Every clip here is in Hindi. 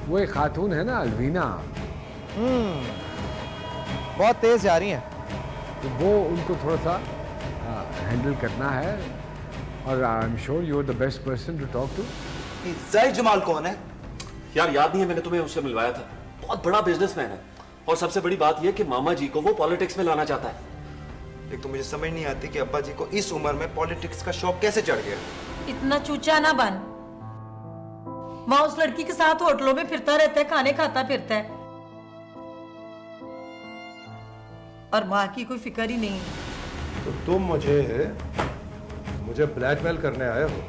वो एक खातून है ना अलवीना, बहुत तेज जा रही हैं। तो वो उनको थोड़ा सा हैंडल करना है, और I am sure you are the best person to talk to. Zahid Jamal कौन है? यार याद नहीं है, मैंने तुम्हें उससे मिलवाया था। बहुत बड़ा बिजनेसमैन है, और सबसे बड़ी बात यह कि मामा जी को वो पॉलिटिक्स में लाना चाहता है। एक तो मुझे समझ नहीं आती कि अब्बा जी को इस उम्र में पॉलिटिक्स का शौक कैसे चढ़ गया। इतना चूचा ना बन। माँ उस लड़की के साथ होटलों में फिरता रहता है, खाने खाता फिरता है, और माँ की कोई फिक्र ही नहीं है। तो तुम मुझे ब्लैकमेल करने आए हो?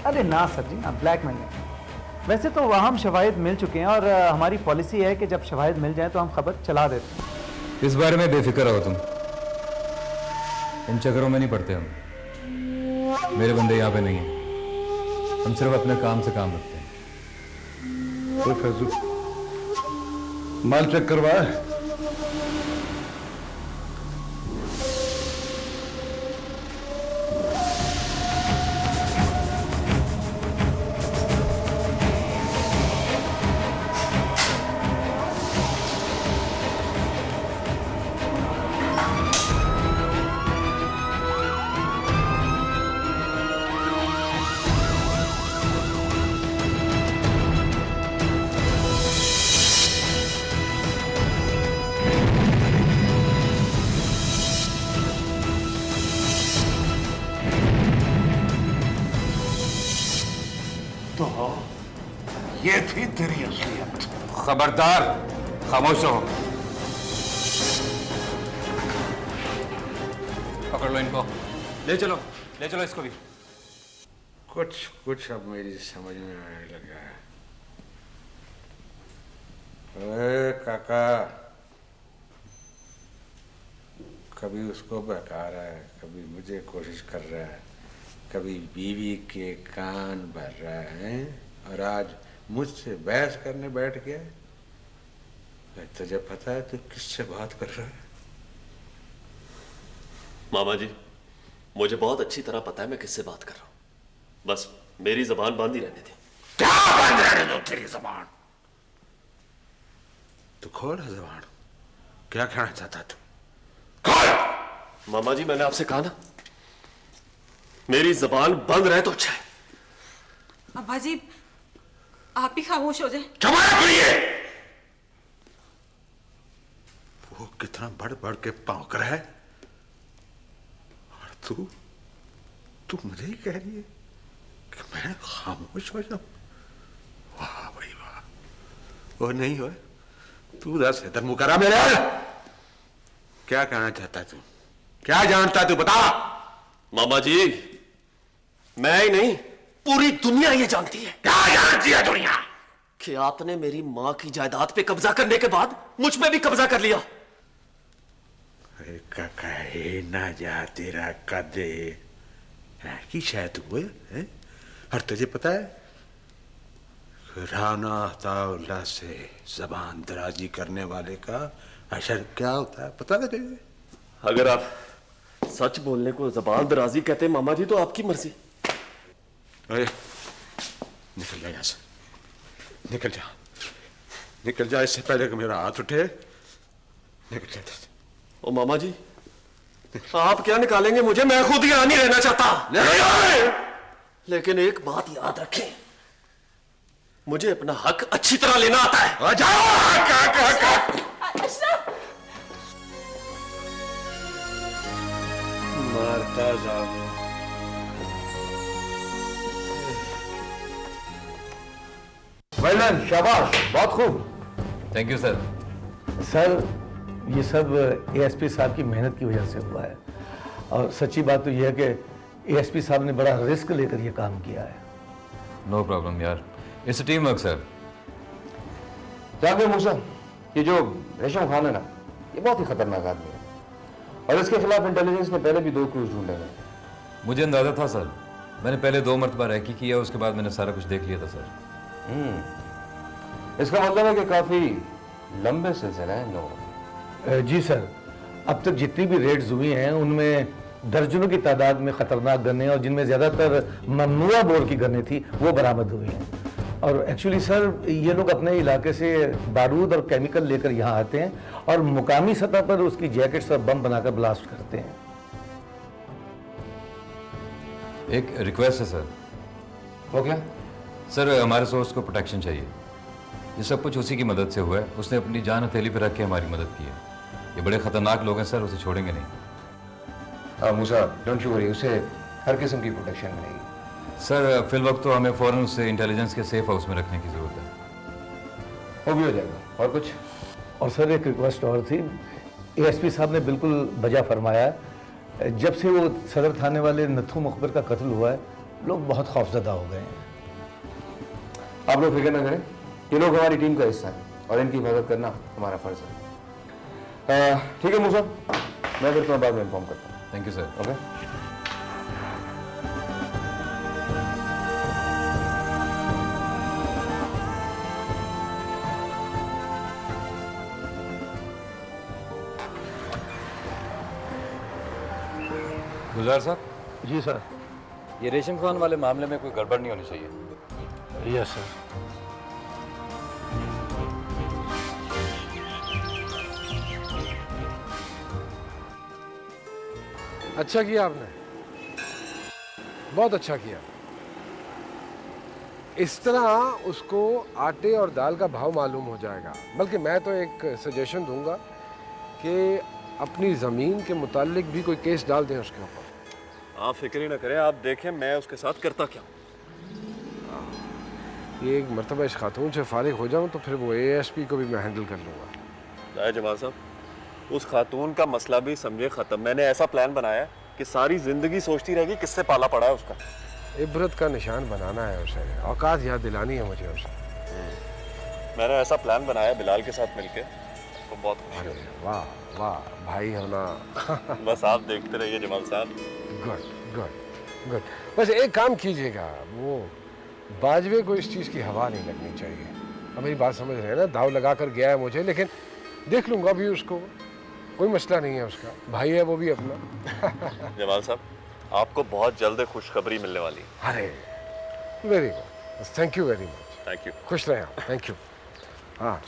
अरे ना सर जी, ना ब्लैकमेल नहीं। वैसे तो वहाँ हम शवाहिद मिल चुके हैं, और हमारी पॉलिसी है कि जब शवाहिद मिल जाए तो हम खबर चला देते हैं। इस बारे में बेफिक्र रहो तुम, इन चक्करों में नहीं पड़ते हम। मेरे बंदे यहाँ पे नहीं हैं, हम सिर्फ अपने काम से काम रखते हैं। तो फैजू माल चेक करवाए? ये थी तेरी असलियत। खबरदार, खामोश रहो। पकड़ लो इनको, ले चलो इसको भी। कुछ अब मेरी समझ में आने लगा है। अरे काका, कभी उसको बहका रहा है, कभी मुझे कोशिश कर रहा है, कभी बीवी के कान भर रहा है, और आज मुझसे बहस करने बैठ गया। तुझे पता है तू किससे बात कर रहा है? मामा जी, मुझे बहुत अच्छी तरह पता है मैं किससे बात कर रहा हूं। बस मेरी जबान बंद ही रहने थी। क्या बंद रहने दो तेरी जबान? तू खोल जबान, क्या कहना चाहता तू? खोल। मामा जी, मैंने आपसे कहा ना, मेरी जबान बंद रहे तो अच्छा है। अब्बा जी, आप ही खामोश हो जाए। जबान खुलिए। वो कितना बढ़ बढ़ के भौंक रहा है, और तू मुझे ही कह रही है कि मैं खामोश हो जाऊं? वाह भाई वाह। वो नहीं हो, तू दस इधर मुंह करा मेरे। क्या कहना चाहता तू? क्या जानता तू? बता। मामा जी, मैं ही नहीं, पूरी दुनिया ये जानती है। क्या जानती है दुनिया? कि आपने मेरी मां की जायदाद पे कब्जा करने के बाद मुझ पे भी कब्जा कर लिया। कहे ना जा तेरा कदे की शायद हुए है? और तुझे पता है राना ताउला से जबान दराजी करने वाले का असर क्या होता है, पता है तुझे? अगर आप सच बोलने को जबान दराजी कहते हैं मामा जी, तो आपकी मर्जी। अरे निकल जा यहां से, निकल जा इससे पहले कि मेरा हाथ उठे। निकल जा। ओ मामा जी, आप क्या निकालेंगे मुझे? मैं खुद यहां नहीं रहना चाहता। लेकिन एक बात याद रखें, मुझे अपना हक अच्छी तरह लेना आता है। मारता जाओ। वेल, शाबाश, बहुत खूब। Thank you sir. सर, ये सब एएसपी साहब की मेहनत की वजह से हुआ है, और सच्ची बात तो यह है कि एएसपी साहब ने बड़ा रिस्क लेकर ये काम किया है। नो प्रॉब्लम यार, it's team work sir. Zakir Musa, ये जो रेशम खान है ना, ये बहुत ही खतरनाक आदमी है, और इसके खिलाफ इंटेलिजेंस ने पहले भी 2 क्लूज ढूंढे हैं। मुझे अंदाजा था सर, मैंने पहले 2 मरतबा रैकी किया, उसके बाद मैंने सारा कुछ देख लिया था सर। इसका मतलब है कि काफी लंबे सिलसिले हैं इन लोगों। जी सर, अब तक जितनी भी रेड्स हुई हैं उनमें दर्जनों की तादाद में खतरनाक गन्ने, और जिनमें ज्यादातर ममनुआ बोर की गन्ने थी, वो बरामद हुई हैं। और एक्चुअली सर ये लोग अपने इलाके से बारूद और केमिकल लेकर यहाँ आते हैं और मुकामी सतह पर उसकी जैकेट्स और बम बनाकर ब्लास्ट करते हैं। एक रिक्वेस्ट है सर। हो गया? सर हमारे सोर्स को प्रोटेक्शन चाहिए। ये सब कुछ उसी की मदद से हुआ है। उसने अपनी जान हथेली पर रख के हमारी मदद की है। ये बड़े खतरनाक लोग हैं सर, उसे छोड़ेंगे नहीं। मूसा डोंट यू वरी, उसे हर किस्म की प्रोटेक्शन मिलेगी। सर फिल वक्त तो हमें फ़ौरन उसे इंटेलिजेंस के सेफ हाउस में रखने की ज़रूरत है। वो भी हो जाएगा। और कुछ? और सर एक रिक्वेस्ट और थी, एएसपी साहब ने बिल्कुल बजा फरमाया, जब से वो सदर थाने वाले नथु मुखबिर का कत्ल हुआ है लोग बहुत खौफजदा हो गए हैं। आप लोग फिक्र ना करें, ये लोग हमारी टीम का हिस्सा है और इनकी मदद करना हमारा फर्ज है। ठीक है मूसा, मैं फिर तुम्हें बाद में इन्फॉर्म करता हूँ। Thank you sir. ओके। गुलजार साहब। जी सर। ये रेशम खान वाले मामले में कोई गड़बड़ नहीं होनी चाहिए। Yes sir. अच्छा किया आपने, बहुत अच्छा किया। इस तरह उसको आटे और दाल का भाव मालूम हो जाएगा। बल्कि मैं तो एक सजेशन दूंगा कि अपनी ज़मीन के मुतालिक भी कोई केस डाल दें उसके ऊपर। आप फिक्र ही ना करें, आप देखें मैं उसके साथ करता क्या। ये एक मरतबा इस खातून से फारिग हो जाऊं तो फिर वो एएसपी को भी मैं हैंडल कर लूँगा। जमाल साहब, उस खातून का मसला भी समझे ख़त्म। मैंने ऐसा प्लान बनाया कि सारी ज़िंदगी सोचती रहेगी किससे पाला पड़ा है उसका। इबरत का निशान बनाना है उसे, औकात याद दिलानी है मुझे उसे। मैंने ऐसा प्लान बनाया बिलाल के साथ मिलके, तो बहुत खुशी अरे हुई। वाह वाह भाई होना। बस आप देखते रहिए जमाल साहब। Good good good. बस एक काम कीजिएगा, वो बाजवे को इस चीज़ की हवा नहीं लगनी चाहिए। अब मेरी बात समझ रहे हैं ना, दाव लगा कर गया है मुझे, लेकिन देख लूँगा भी उसको, कोई मसला नहीं है। उसका भाई है वो भी अपना। जमाल साहब, आपको बहुत जल्द खुशखबरी मिलने वाली है। अरे very good, thank you very much. Thank you. खुश रहें आप। Thank you. हाँ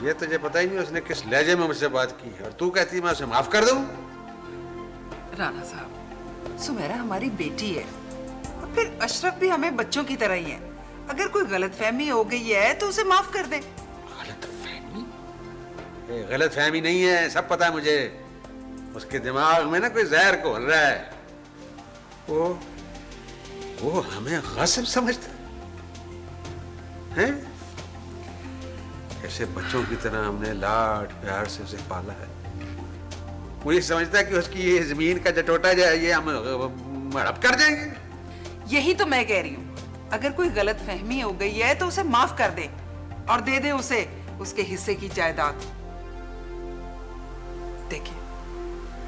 ये तुझे पता ही नहीं उसने किस लहजे में मुझसे बात की है, और तू कहती है मैं उसे माफ कर दूं। राणा साहब, सुमेरा हमारी बेटी है और फिर अशरफ भी हमें बच्चों की तरह ही है। अगर कोई गलतफहमी हो गई है तो उसे माफ कर दे। गलतफहमी? गलतफहमी नहीं है, सब पता है मुझे। उसके दिमाग में ना कोई जहर घोल रहा है। वो हमें गासिब समझता है। ऐसे बच्चों की तरह हमने लाड प्यार से उसे पाला है। वो ये समझता है कि उसकी ये जमीन का जटोटा जो है ये हम हड़प कर देंगे। यही तो मैं कह रही हूँ, अगर कोई गलतफहमी हो गई है तो उसे माफ कर दे और दे दे उसे उसके हिस्से की जायदाद।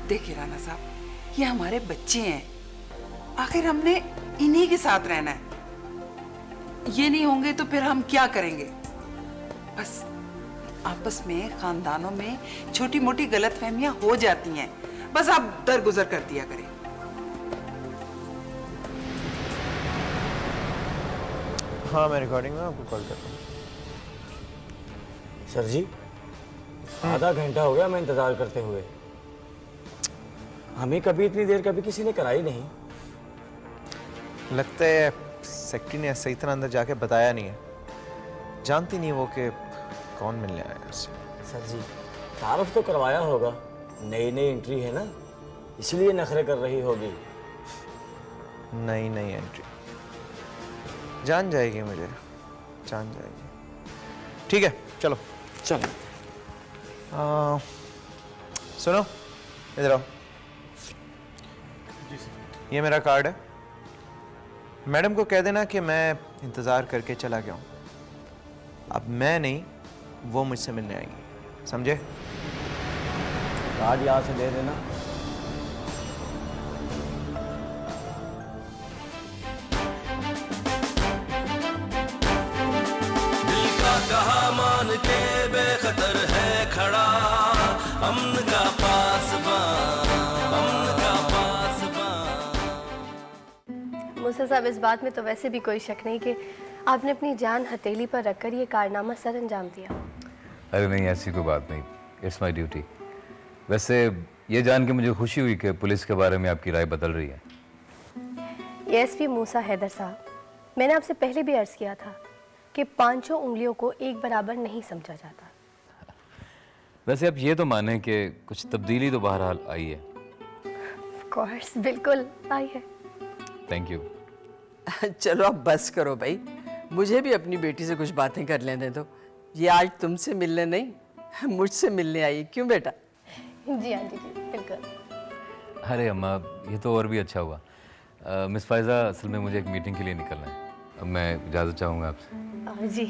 देखिए राणा साहब, ये हमारे बच्चे हैं, आखिर हमने इन्हीं के साथ रहना है। ये नहीं होंगे तो फिर हम क्या करेंगे। बस आपस में खानदानों में छोटी मोटी गलतफहमियां हो जाती हैं, बस आप दरगुजर कर दिया करें। हाँ मैं रिकॉर्डिंग में आपको कॉल करता हूँ। सर जी, आधा घंटा हो गया मैं इंतजार करते हुए। हमें कभी इतनी देर कभी किसी ने कराई नहीं। लगता है सेक्रेटरी ने सही तरह अंदर जाके बताया नहीं है, जानती नहीं वो कि कौन मिलने आया उससे। सर जी, तारफ तो करवाया होगा, नई नई एंट्री है ना, इसलिए नखरे कर रही होगी। नई नई एंट्री जान जाएगी, मुझे जान जाएगी। ठीक है चलो चलो। सुनो इधर आओ। ये मेरा कार्ड है, मैडम को कह देना कि मैं इंतज़ार करके चला गया हूँ। अब मैं नहीं, वो मुझसे मिलने आएंगी। समझे? कार्ड यहाँ से दे देना। दिल का कहा मान के बेखतर है खड़ा, अमन का पासबान, अमन का पासबान। मूसा साहब, इस बात में तो वैसे भी कोई शक नहीं कि आपने अपनी जान हथेली पर रखकर ये कारनामा सर अंजाम दिया। अरे नहीं, ऐसी कोई बात नहीं, इट्स माई ड्यूटी। वैसे ये जान के मुझे खुशी हुई कि पुलिस के बारे में आपकी राय बदल रही है। एएसपी मूसा हैदर साहब, मैंने आपसे पहले भी अर्ज़ किया था कि पांचों उंगलियों को एक बराबर नहीं समझा जाता। वैसे आप ये तो माने कि कुछ तब्दीली तो बहरहाल आई है। ऑफ कोर्स, बिल्कुल आई है। Thank you. चलो अब बस करो भाई, मुझे भी अपनी बेटी से कुछ बातें कर लेने दो। ये आज तुमसे मिलने नहीं, मुझसे मिलने आई। क्यों बेटा? जी आंटी जी, बिल्कुल। अरे अम्मा, ये तो और भी अच्छा हुआ। मिस फायज़ा, असल में मुझे एक मीटिंग के लिए निकलना है, अब मैं इजाज़त चाहूँगा आपसे। जी।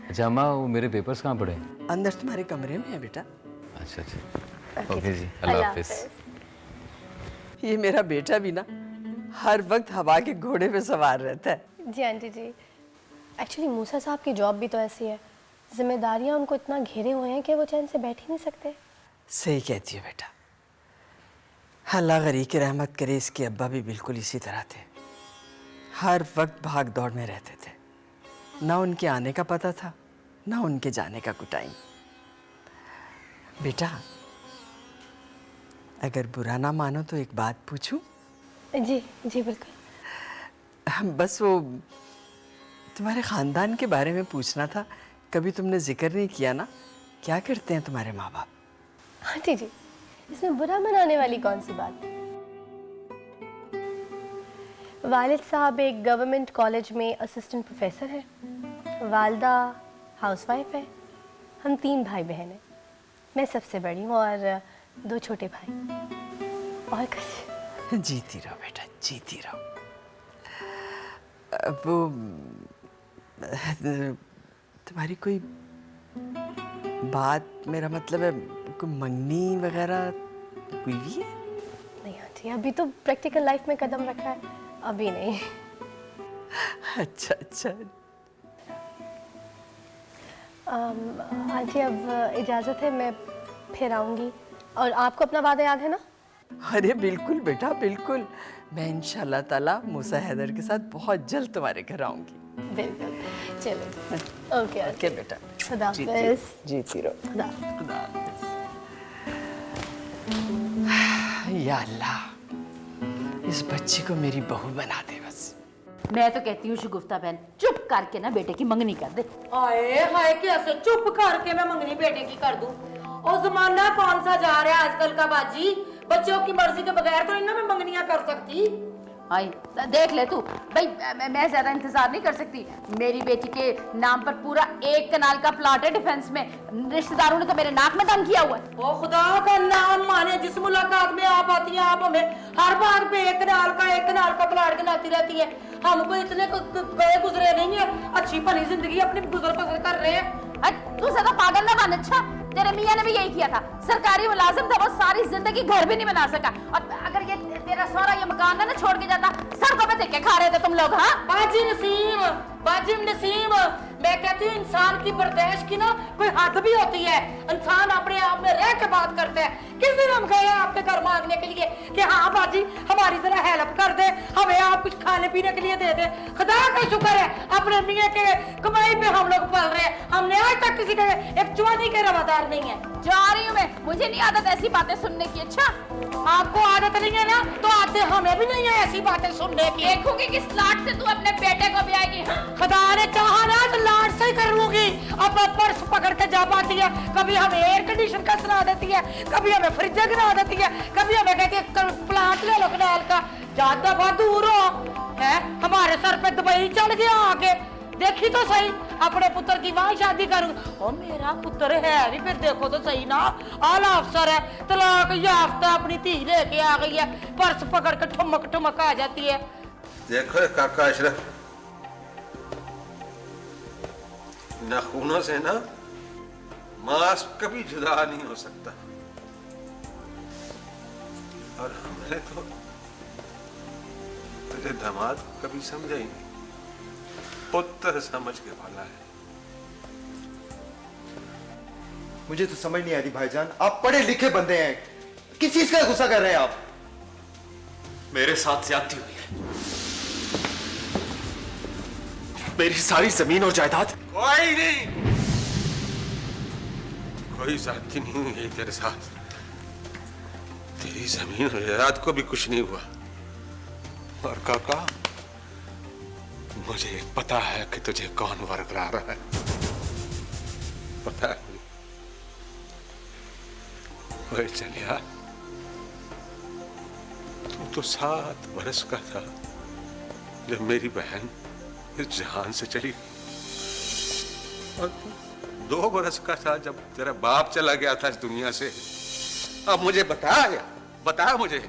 अच्छा अम्मा, वो मेरे पेपर्स कहाँ पड़े? अंदर तुम्हारे कमरे में है बेटा। अच्छा अच्छा, ओके जी, अल्लाह हाफिज़। ये मेरा बेटा भी ना हर वक्त हवा के घोड़े पे सवार रहता है। जी आंटी जी, एक्चुअली मूसा साहब की जॉब भी तो ऐसी है, जिम्मेदारियां उनको इतना घेरे हुए हैं कि वो चैन से बैठ ही नहीं सकते। सही कहती है बेटा। अल्लाह गरी की रहमत करे, इसके अब्बा भी बिल्कुल इसी तरह थे, हर वक्त भाग दौड़ में रहते थे। ना उनके आने का पता था, ना उनके जाने का कोई टाइम। बेटा, अगर बुरा ना मानो तो एक बात पूछूं? जी जी बिल्कुल। बस वो तुम्हारे ख़ानदान के बारे में पूछना था, कभी तुमने जिक्र नहीं किया ना। क्या करते हैं तुम्हारे माँ बाप? आंटी जी, इसमें बुरा मनाने वाली कौन सी बात है? वालिद साहब एक गवर्नमेंट कॉलेज में असिस्टेंट प्रोफेसर है, वालदा हाउसवाइफ है, हम 3 भाई बहन हैं, मैं सबसे बड़ी हूँ और 2 छोटे भाई। और कुछ? जीती रहो बेटा, जीती रहो। वो तुम्हारी कोई बात, मेरा मतलब है कोई मंगनी वगैरह हुई भी है? नहीं आंटी, अभी तो प्रैक्टिकल लाइफ में कदम रखा है, अभी नहीं। अच्छा अच्छा। आंटी अब इजाज़त है, मैं फिर आऊँगी। और आपको अपना वादा याद है ना? अरे बिल्कुल बेटा, बिल्कुल। मैं इंशाल्लाह ताला मूसा हैदर के साथ बहुत जल्द तुम्हारे घर आऊँगी। बिल्कुल। चलो ओके ओके बेटा, खुदा हाफिज़। जीती रहो। खुदा हाफिज़। या अल्लाह, इस बच्ची को मेरी बहू बना दे बस। मैं तो कहती हूँ शगुफ्ता बहन, चुप करके ना बेटे की मंगनी कर दे। हाय हाय, कैसे चुप करके मैं मंगनी बेटे की कर दूं? और जमाना कौन सा जा रहा है आजकल का बाजी, बच्चों की मर्जी के बगैर तो इन्हें मैं मंगनियां कर सकती। हाय देख ले तू भाई, मैं ज्यादा इंतजार नहीं कर सकती। मेरी बेटी के नाम पर पूरा 1 कनाल का प्लॉट है डिफेंस में, रिश्तेदारों ने तो मेरे नाक में दम किया हुआ है। ओ खुदा का नाम माने, जिस मुलाकात में आप आती हैं आप हमें हर बार पे 1 कनाल का प्लॉट गिनाती रहती है। हमको इतने गए गुजरे नहीं है, अच्छी भली जिंदगी अपनी गुजर बसर कर रहे हैं। तू ज्यादा पागल ना बन। अच्छा, तेरे मियाँ ने भी यही किया था, सरकारी मुलाजिम था, वो सारी जिंदगी घर भी नहीं बना सका। और अगर ये तेरा सारा ये मकान ना छोड़ के जाता, सड़कों पे देख के खा रहे थे तुम लोग। हाँ बाजी नसीम, मैं कहती हूँ इंसान की बर्दाश्त की ना कोई हद भी होती है। इंसान अपने आप में रह के बात करता है। किस दिन हम गए आपके घर मांगने के लिए कि हाँ बाजी हमारी जरा हेल्प कर दे, हमें आप कुछ खाने पीने के लिए दे दे। खुदा का शुक्र है, अपने मियाँ के कमाई पे हम लोग पल रहे हैं। हमने आज तक किसी के एक चुआनी के रवादार नहीं है। जा रही हूँ मैं, मुझे नहीं आदत ऐसी बातें सुनने की। अच्छा, आपको आदत नहीं है ना, तो आदत हमें भी नहीं है ऐसी बातें सुनने की। देखूंगी किस लाट से तू अपने बेटे को भी आएगी। खुदा ने चाहा ना तो लाट से ही कर लूंगी। अब पर्स पकड़ के जा पाती है, कभी हमें एयर कंडीशन का सुना देती है, कभी हमें फ्रिज गिरा देती है, कभी हमें कहती है प्लांट ले लो कनाल का। ज्यादा बहुत दूर हो है, हमारे सर पे दुबई चढ़ गया आके। देखी तो सही, अपने पुत्र की वहां शादी करूंगी। ओ मेरा पुत्र है भी, फिर देखो तो सही ना, आला अफसर है, तलाक याफ्ता, अपनी धी लेके आ गई है, पर्स पकड़ के ठुमक आ जाती है। देखो काका अशरफ, नाखूनों से ना मांस कभी जुदा नहीं हो सकता, और हमने तो तुझे दामाद कभी समझा ही नहीं, पुत्र समझ के पाला है। मुझे तो समझ नहीं आ रही भाईजान, आप पढ़े लिखे बंदे हैं, किस चीज का गुस्सा कर रहे हैं आप? मेरे साथ ज्यादती हुई है। मेरी सारी जमीन और जायदाद। कोई नहीं, कोई ज्यादती नहीं हुई है तेरे साथ। तेरी जमीन और जायदाद को भी कुछ नहीं हुआ। और काका, मुझे पता है कि तुझे कौन वरगला रहा है, पता है। ओए चलिया, तू तो 7 बरस का था जब मेरी बहन इस जहान से चली, और तू 2 बरस का था जब तेरा बाप चला गया था इस दुनिया से। अब मुझे बता मुझे,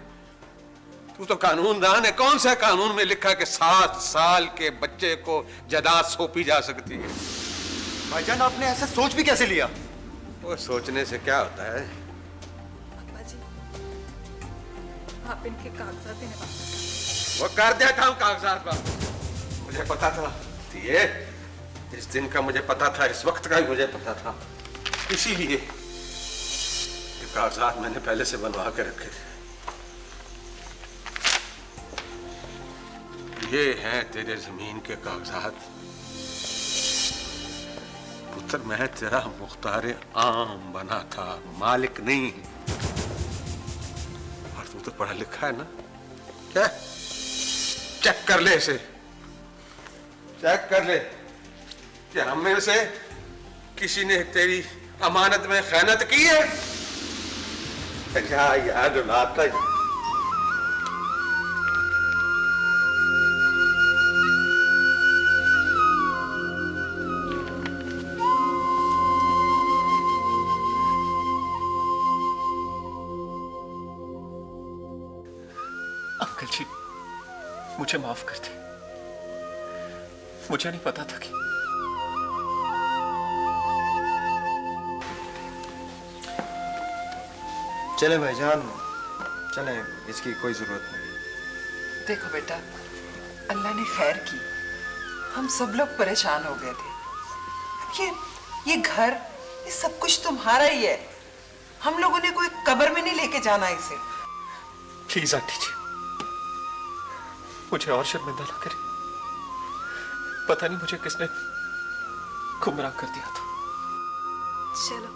तू तो कानूनदान है, कौन सा कानून में लिखा कि 7 साल के बच्चे को जायदाद सौंपी जा सकती है? भाईजान आपने ऐसा सोच भी कैसे लिया? वो सोचने से क्या होता है? आप इनके कागजात इन्हें वापस वो कर देता हूं कागजात वापस। मुझे पता था ये, इस दिन का मुझे पता था, इस वक्त का भी मुझे पता था, इसीलिए ये कागजात मैंने पहले से बनवा के रखे थे। ये हैं तेरे जमीन के कागजात। पुत्र, मैं तेरा मुख्तार आम बना था, मालिक नहीं। और तू तो पढ़ा लिखा है ना? क्या? चेक कर ले इसे, चेक कर ले कि हम में से किसी ने तेरी अमानत में खयानत की है? अच्छा यार लाता अंकल जी, मुझे माफ कर दे। मुझे नहीं पता था कि चले भाईजान, चले, इसकी कोई जरूरत नहीं। देखो बेटा, अल्लाह ने खैर की, हम सब लोग परेशान हो गए थे। अब ये घर, ये सब कुछ तुम्हारा ही है। हम लोगों ने कोई कब्र में नहीं लेके जाना इसे। प्लीज आंटी जी, मुझे और शर्मिंदा ना करें। पता नहीं मुझे किसने गुमराह कर दिया था। चलो,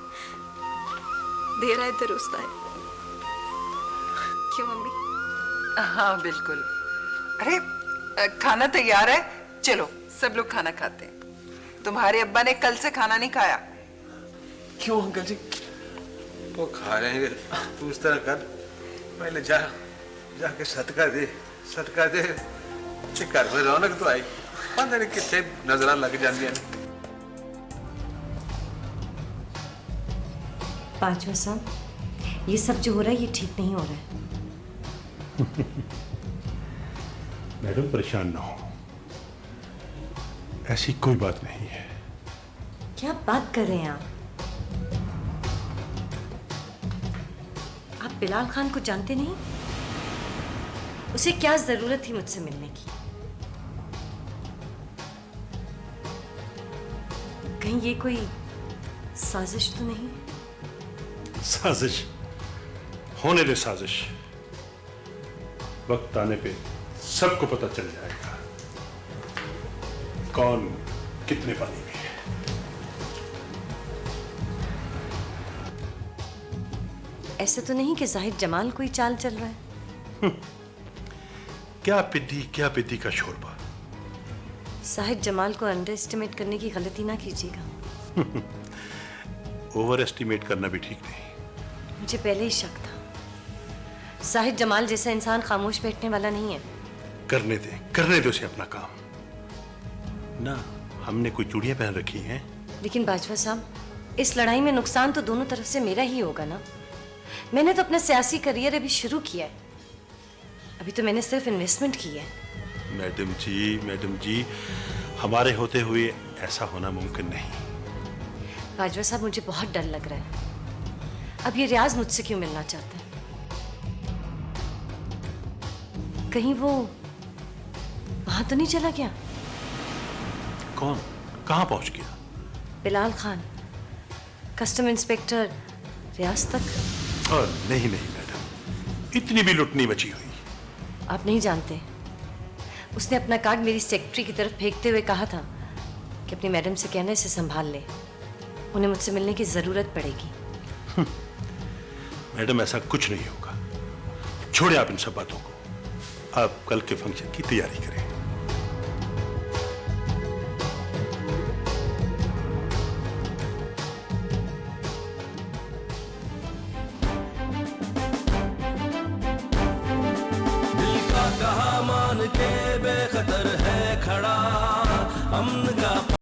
देर आए दुरुस्त आए। क्यों मम्मी? हाँ बिल्कुल। अरे खाना तैयार है, चलो सब लोग खाना खाते हैं। तुम्हारे अब्बा ने कल से खाना नहीं खाया। क्यों अंकल जी? वो खा लेंगे, तू इस तरह कर, पहले जाके सदका दे। घर में रौनक तो आई, पता नहीं कितने नजर लग जाती है। बाजवा साहब, ये सब जो हो रहा है ये ठीक नहीं हो रहा है। मैडम परेशान ना हो, ऐसी कोई बात नहीं है। क्या बात कर रहे हैं आप? बिलाल खान को जानते नहीं? उसे क्या जरूरत थी मुझसे मिलने की? कहीं ये कोई साजिश तो नहीं? साजिश होने दे, साजिश वक्त आने पे सबको पता चल जाएगा कौन कितने पानी में है। ऐसे तो नहीं कि जाहिद जमाल कोई चाल चल रहा है? क्या पिद्दी का शोरबा। जाहिद जमाल को अंडर एस्टिमेट करने की गलती ना कीजिएगा। ओवर एस्टिमेट करना भी ठीक नहीं। मुझे पहले ही शक था। जाहिद जमाल जैसा इंसान खामोश बैठने वाला नहीं है। करने दे उसे अपना काम। ना हमने कोई चूड़ियां पहन रखी हैं। लेकिन बाजवा साहब, इस लड़ाई में नुकसान तो दोनों तरफ से मेरा ही होगा ना। मैंने तो अपना सियासी करियर अभी शुरू किया है, अभी तो मैंने सिर्फ इन्वेस्टमेंट की है। मैडम जी, हमारे होते हुए ऐसा होना मुमकिन नहीं। बाजवा साहब, मुझे बहुत डर लग रहा है। अब ये रियाज मुझसे क्यों मिलना चाहता है? कहीं वो वहां तो नहीं चला गया? कौन? कहां पहुंच गया? बिलाल खान, कस्टम इंस्पेक्टर रियाज तक। और नहीं नहीं मैडम, इतनी भी लुट नहीं बची हुई। आप नहीं जानते, उसने अपना कार्ड मेरी सेक्रेटरी की तरफ फेंकते हुए कहा था कि अपनी मैडम से कहना इसे संभाल ले, उन्हें मुझसे मिलने की जरूरत पड़ेगी। मैडम ऐसा कुछ नहीं होगा। छोड़े आप इन सब बातों को, आप कल के फंक्शन की तैयारी करें। दिल का कहा मान के बेखतर है खड़ा, अमन का